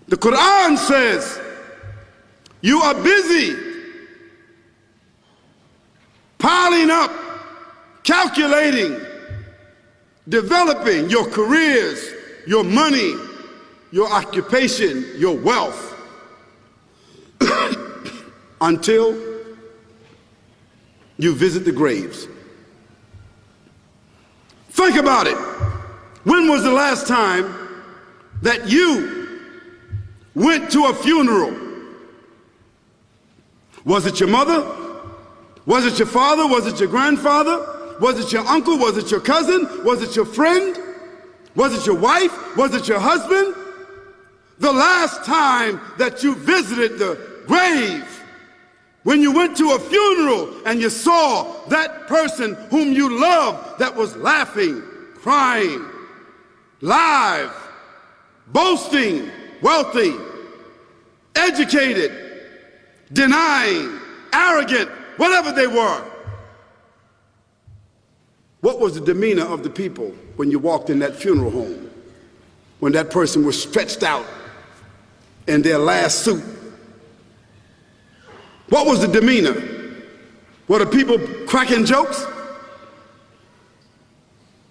The Quran says you are busy piling up, calculating, developing your careers, your money, your occupation, your wealth, until you visit the graves. Think about it. When was the last time that you went to a funeral? Was it your mother? Was it your father? Was it your grandfather? Was it your uncle? Was it your cousin? Was it your friend? Was it your wife? Was it your husband? The last time that you visited the grave, when you went to a funeral and you saw that person whom you loved that was laughing, crying, live, boasting, wealthy, educated, denying, arrogant, whatever they were. What was the demeanor of the people when you walked in that funeral home? When that person was stretched out in their last suit? What was the demeanor? Were the people cracking jokes?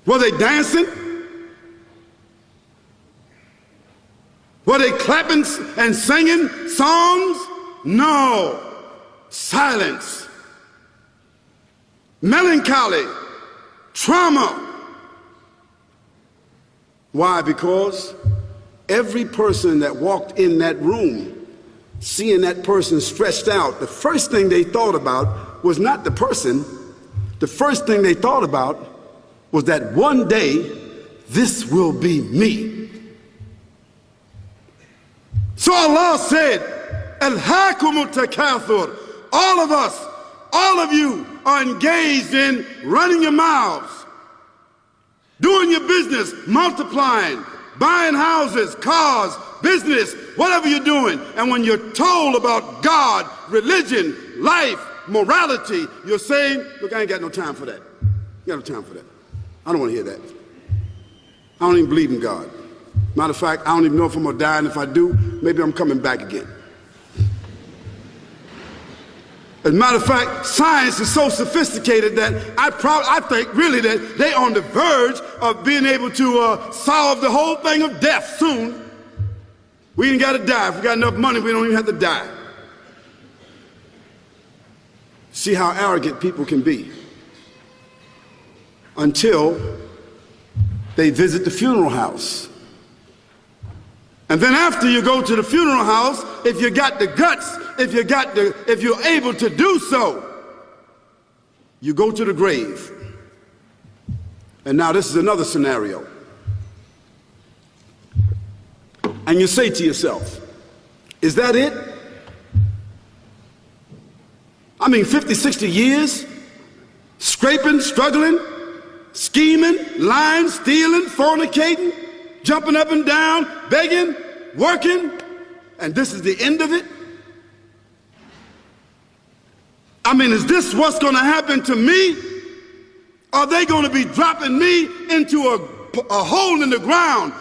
Were they dancing? Were they clapping and singing songs? No. Silence. Melancholy. Trauma. Why? Because every person that walked in that room, seeing that person stretched out, the first thing they thought about was not the person. The first thing they thought about was that one day, this will be me. So Allah said, Alhaakumut takathur. All of us, all of you are engaged in running your mouths, doing your business, multiplying, buying houses, cars, business, whatever you're doing. And when you're told about God, religion, life, morality, you're saying, look, I ain't got no time for that. I got no time for that. I don't want to hear that. I don't even believe in God. Matter of fact, I don't even know if I'm going to die, and if I do, maybe I'm coming back again. As a matter of fact, science is so sophisticated that I think really that they're on the verge of being able to solve the whole thing of death soon. We ain't got to die. If we got enough money, we don't even have to die. See how arrogant people can be until they visit the funeral house. And then after you go to the funeral house, if you got the guts, if you're able to do so, you go to the grave. And now this is another scenario. And you say to yourself, is that it? I mean, 50, 60 years, scraping, struggling, scheming, lying, stealing, fornicating, jumping up and down, begging, working, and this is the end of it? I mean, is this what's going to happen to me? Are they going to be dropping me into a hole in the ground?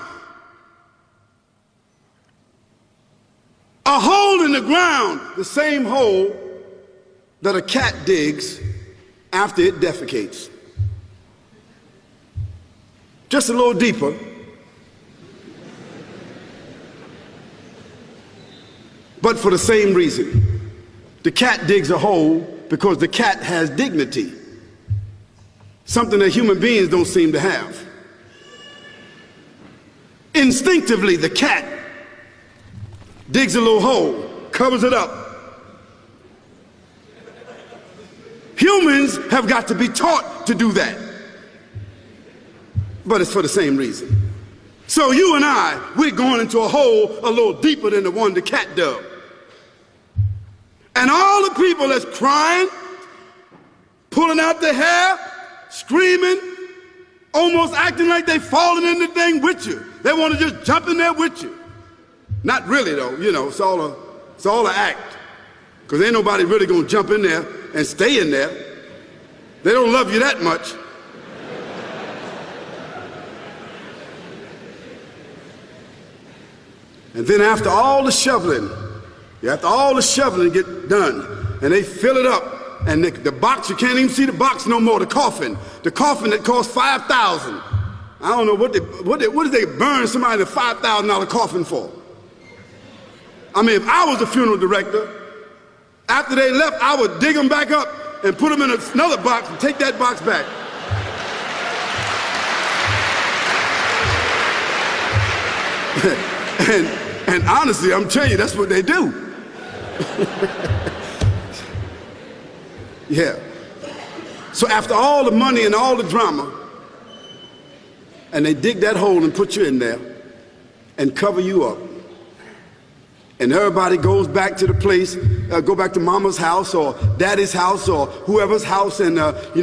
A hole in the ground, the same hole that a cat digs after it defecates. Just a little deeper. But for the same reason. The cat digs a hole because the cat has dignity. Something that human beings don't seem to have. Instinctively, the cat digs a little hole, covers it up. Humans have got to be taught to do that. But it's for the same reason. So you and I, we're going into a hole a little deeper than the one the cat dug. And all the people that's crying, pulling out their hair, screaming, almost acting like they falling in the thing with you. They want to just jump in there with you. Not really though, you know, it's all an act. Because ain't nobody really gonna jump in there and stay in there. They don't love you that much. And then after all the shoveling get done, and they fill it up, and the box, you can't even see the box no more, the coffin that cost $5,000. I don't know what did they burn somebody in a $5,000 coffin for? I mean, if I was a funeral director, after they left, I would dig them back up and put them in another box and take that box back. and honestly, I'm telling you, that's what they do. Yeah. So after all the money and all the drama, and they dig that hole and put you in there and cover you up, and everybody goes back to the place, go back to mama's house or daddy's house or whoever's house, and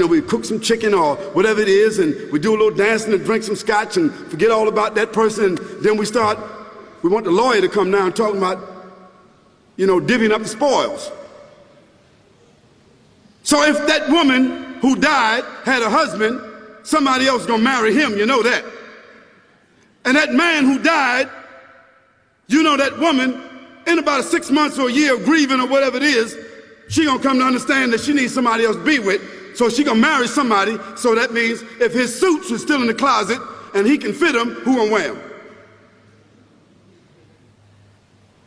we cook some chicken or whatever it is, and we do a little dancing and drink some scotch and forget all about that person, and then we want the lawyer to come now and talk about, divvying up the spoils. So if that woman who died had a husband, somebody else is gonna marry him, you know that. And that man who died, that woman, in about 6 months or a year of grieving or whatever it is, she gonna come to understand that she needs somebody else to be with, so she gonna marry somebody. So that means if his suits are still in the closet and he can fit them, who gonna wear them?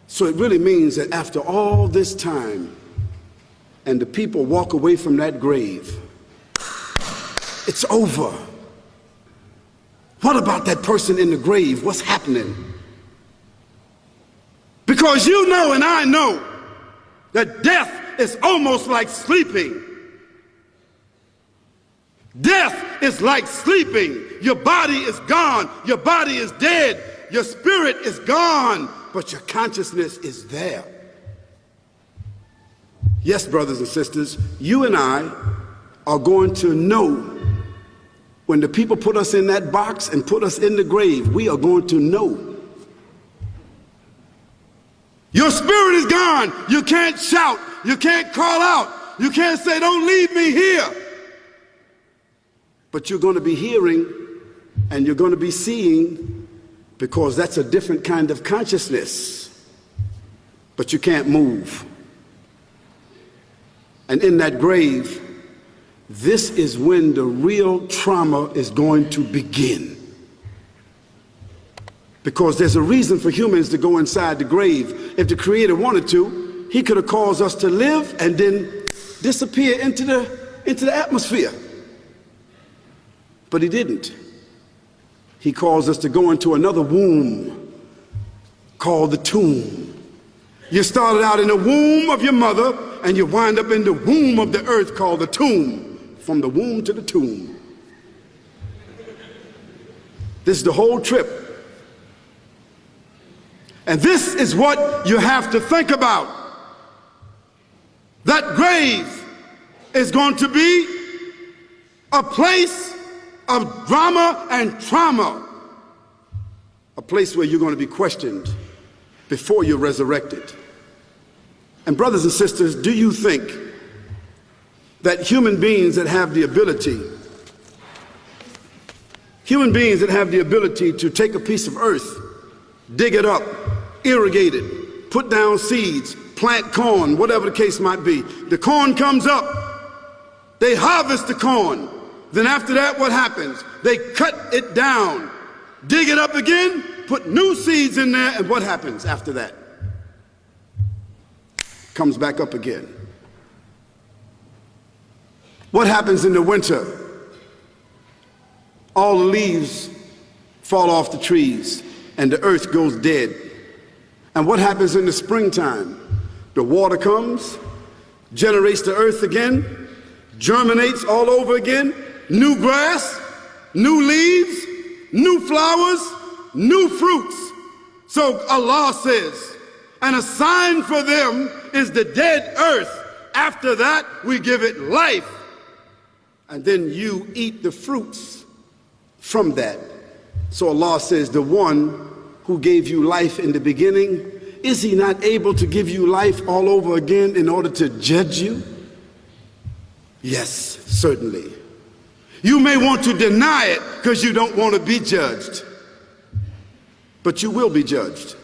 So it really means that after all this time, and the people walk away from that grave, it's over. What about that person in the grave? What's happening? Because you know and I know that death is almost like sleeping. Death is like sleeping. Your body is gone. Your body is dead. Your spirit is gone, but your consciousness is there. Yes, brothers and sisters, you and I are going to know when the people put us in that box and put us in the grave. We are going to know. Your spirit is gone. You can't shout. You can't call out. You can't say, "Don't leave me here." But you're going to be hearing and you're going to be seeing, because that's a different kind of consciousness. But you can't move. And in that grave, this is when the real trauma is going to begin. Because there's a reason for humans to go inside the grave. If the Creator wanted to, He could have caused us to live and then disappear into the atmosphere. But He didn't. He caused us to go into another womb called the tomb. You started out in the womb of your mother, and you wind up in the womb of the earth called the tomb. From the womb to the tomb. This is the whole trip. And this is what you have to think about. That grave is going to be a place of drama and trauma. A place where you're going to be questioned before you're resurrected. And brothers and sisters, do you think that human beings that have the ability to take a piece of earth, dig it up, irrigate it, put down seeds, plant corn, whatever the case might be. The corn comes up, they harvest the corn. Then after that, what happens? They cut it down, dig it up again, put new seeds in there, and what happens after that? Comes back up again. What happens in the winter? All the leaves fall off the trees and the earth goes dead. And what happens in the springtime? The water comes, generates the earth again, germinates all over again, new grass, new leaves, new flowers, new fruits. So Allah says, and a sign for them is the dead earth. After that, we give it life. And then you eat the fruits from that. So Allah says, the one who gave you life in the beginning, is He not able to give you life all over again in order to judge you? Yes, certainly. You may want to deny it because you don't want to be judged, but you will be judged.